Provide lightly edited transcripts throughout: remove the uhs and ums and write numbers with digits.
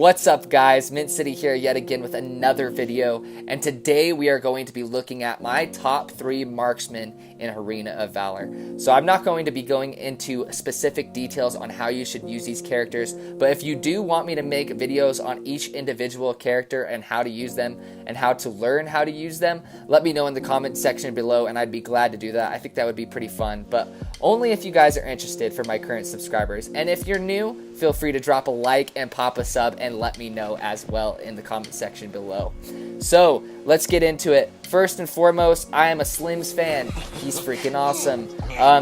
What's up, guys? Mint City here yet again with another video, and today we are going to be looking at my top 3 marksmen in Arena of Valor. So I'm not going to be going into specific details on how you should use these characters, but if you do want me to make videos on each individual character and how to use them and how to learn how to use them, let me know in the comment section below and I'd be glad to do that. I think that would be pretty fun, but only if you guys are interested for my current subscribers. And if you're new, feel free to drop a like and pop a sub and let me know as well in the comment section below. So let's get into it. First and foremost, I am a Slims fan. He's freaking awesome.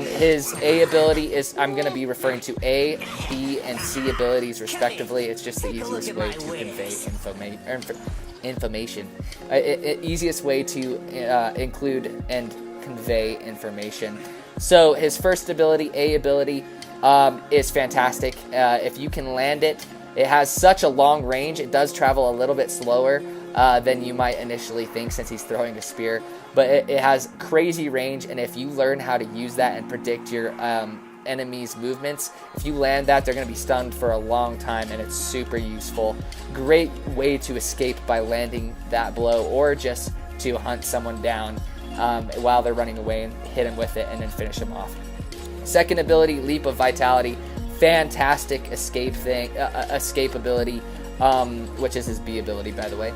His A ability is, I'm going to be referring to A, B, and C abilities respectively. It's just the easiest way to convey information. Easiest way to include and convey information. So his first ability, A ability, is fantastic. If you can land it, it has such a long range. It does travel a little bit slower than you might initially think since he's throwing a spear, but it has crazy range, and if you learn how to use that and predict your enemies' movements, if you land that, they're going to be stunned for a long time, and it's super useful. Great way to escape by landing that blow, or just to hunt someone down while they're running away and hit him with it and then finish him off. Second ability, Leap of Vitality. Fantastic escape ability, which is his B ability, by the way.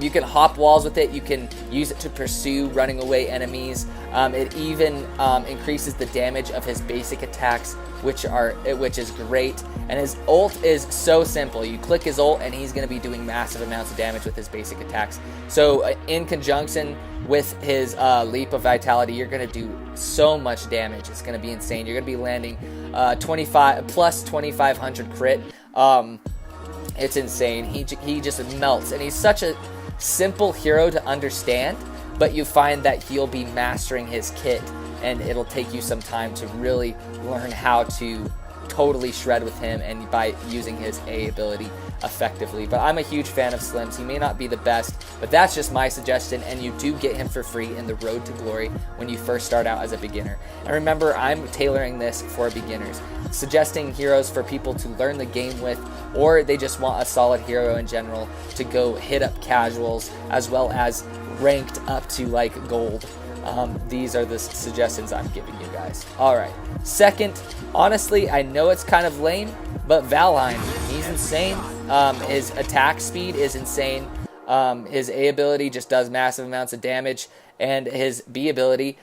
You can hop walls with it. You can use it to pursue running away enemies. It even increases the damage of his basic attacks, which is great. And his ult is so simple. You click his ult and he's going to be doing massive amounts of damage with his basic attacks. So in conjunction with his Leap of Vitality, you're going to do so much damage. It's going to be insane. You're going to be landing 25 plus 2,500 crit. It's insane. He just melts, and he's such a simple hero to understand, but you find that he'll be mastering his kit, and it'll take you some time to really learn how to totally shred with him and by using his A ability effectively. But I'm a huge fan of Slims. He may not be the best, but that's just my suggestion, and you do get him for free in the Road to Glory when you first start out as a beginner. And remember, I'm tailoring this for beginners, suggesting heroes for people to learn the game with, or they just want a solid hero in general to go hit up casuals as well as ranked up to like gold. These are the suggestions I'm giving you guys. Alright, second, honestly, I know it's kind of lame, but Valheim, he's insane. His attack speed is insane. His A ability just does massive amounts of damage, and his B ability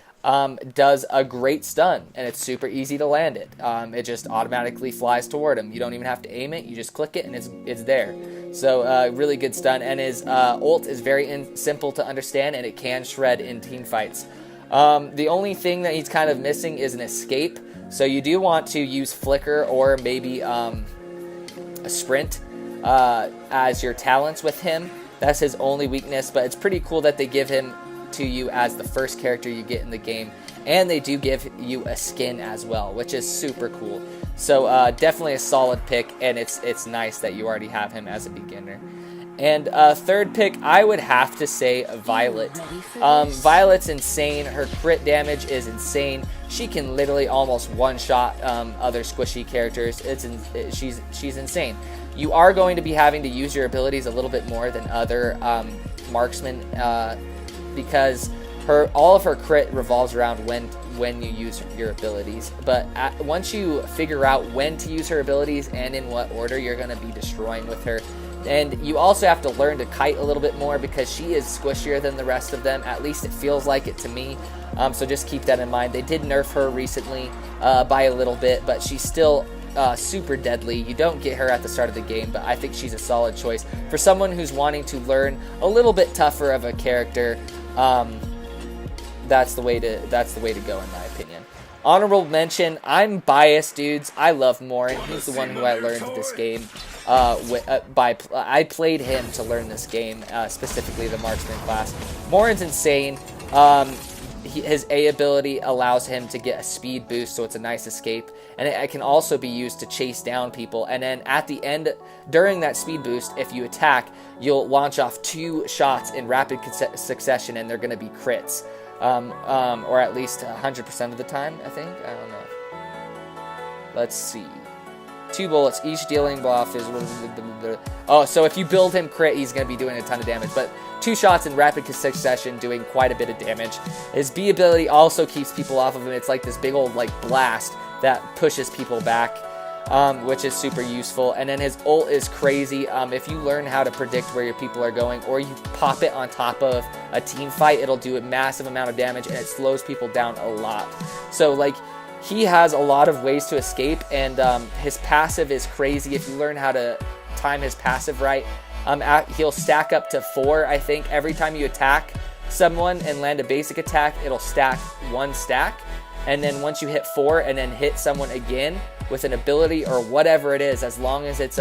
does a great stun, and it's super easy to land it. It just automatically flies toward him. You don't even have to aim it, you just click it and it's there. So really good stun, and his ult is very simple to understand, and it can shred in team fights. The only thing that he's kind of missing is an escape, so you do want to use flicker or maybe a sprint as your talents with him. That's his only weakness, but it's pretty cool that they give him to you as the first character you get in the game, and they do give you a skin as well, which is super cool. So definitely a solid pick, and it's nice that you already have him as a beginner. And third pick, I would have to say Violet. Violet's insane. Her crit damage is insane. She can literally almost one-shot other squishy characters. She's insane. You are going to be having to use your abilities a little bit more than other marksmen, because all of her crit revolves around when you use your abilities. But once you figure out when to use her abilities and in what order, you're going to be destroying with her. And you also have to learn to kite a little bit more, because she is squishier than the rest of them. At least it feels like it to me. So just keep that in mind. They did nerf her recently by a little bit, but she's still super deadly. You don't get her at the start of the game, but I think she's a solid choice for someone who's wanting to learn a little bit tougher of a character. That's the way to go, in my opinion. Honorable mention, I'm biased, dudes. I love Morin. He's the one who I learned this game. I played him to learn this game, specifically the Marksman class. Morin's insane. His A ability allows him to get a speed boost, so it's a nice escape, and it can also be used to chase down people. And then at the end, during that speed boost, if you attack, you'll launch off 2 shots in rapid succession, and they're going to be crits, or at least 100% of the time, I think. I don't know. Let's see. 2 bullets, each dealing buff is... Oh, so if you build him crit, he's going to be doing a ton of damage. But 2 shots in rapid succession doing quite a bit of damage. His B ability also keeps people off of him. It's like this big old like blast that pushes people back, which is super useful. And then his ult is crazy. If you learn how to predict where your people are going, or you pop it on top of a team fight, it'll do a massive amount of damage, and it slows people down a lot. So like, he has a lot of ways to escape, and his passive is crazy. If you learn how to time his passive right, he'll stack up to 4, I think. Every time you attack someone and land a basic attack, it'll stack 1 stack. And then once you hit 4 and then hit someone again with an ability or whatever it is, as long as it's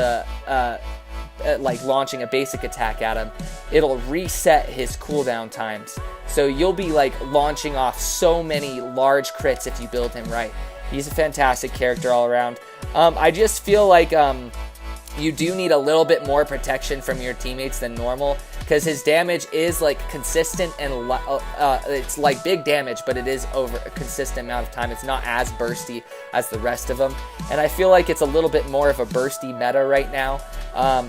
like launching a basic attack at him, it'll reset his cooldown times. So you'll be like launching off so many large crits if you build him right. He's a fantastic character all around. I just feel like you do need a little bit more protection from your teammates than normal, because his damage is like consistent, and it's like big damage, but it is over a consistent amount of time. It's not as bursty as the rest of them, and I feel like it's a little bit more of a bursty meta right now,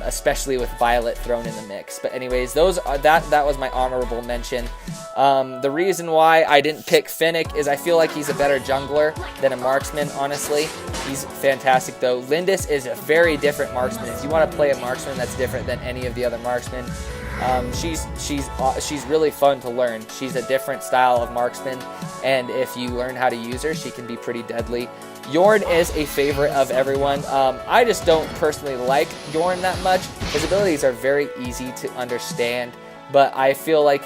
especially with Violet thrown in the mix. But anyways, that was my honorable mention. The reason why I didn't pick Finnick is I feel like he's a better jungler than a marksman, honestly. He's fantastic though. Lindis is a very different marksman. If you want to play a marksman that's different than any of the other marksmen, she's really fun to learn. She's a different style of marksman, and if you learn how to use her, she can be pretty deadly. Yorn is a favorite of everyone. I just don't personally like Yorn that much. His abilities are very easy to understand, but I feel like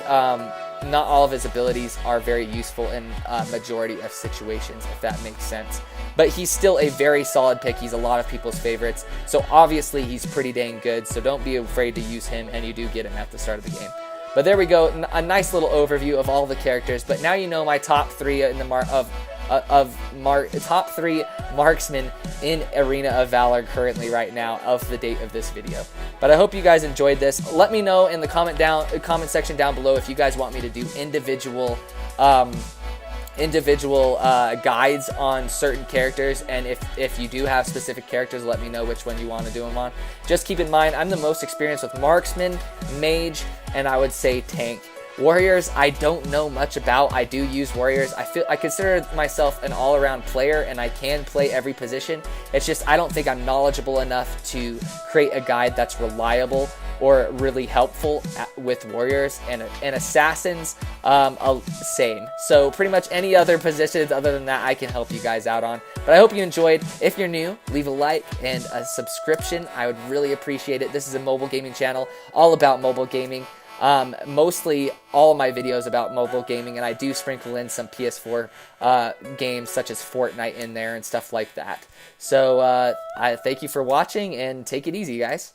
not all of his abilities are very useful in majority of situations, if that makes sense. But he's still a very solid pick. He's a lot of people's favorites. So obviously he's pretty dang good. So don't be afraid to use him, and you do get him at the start of the game. But there we go, a nice little overview of all the characters. But now you know my top 3 in the top 3 marksmen in Arena of Valor currently right now of the date of this video. But I hope you guys enjoyed this. Let me know in the comment section down below if you guys want me to do individual guides on certain characters, and if you do have specific characters, let me know which one you want to do them on. Just keep in mind, I'm the most experienced with marksman, mage, and I would say tank. Warriors, I don't know much about. I do use warriors. I consider myself an all-around player, and I can play every position. It's just I don't think I'm knowledgeable enough to create a guide that's reliable or really helpful with warriors, and assassins, same. So pretty much any other positions other than that I can help you guys out on. But I hope you enjoyed. If you're new, leave a like and a subscription. I would really appreciate it. This is a mobile gaming channel all about mobile gaming. Mostly all of my videos about mobile gaming, and I do sprinkle in some PS4 games such as Fortnite in there and stuff like that. So I thank you for watching, and take it easy, guys.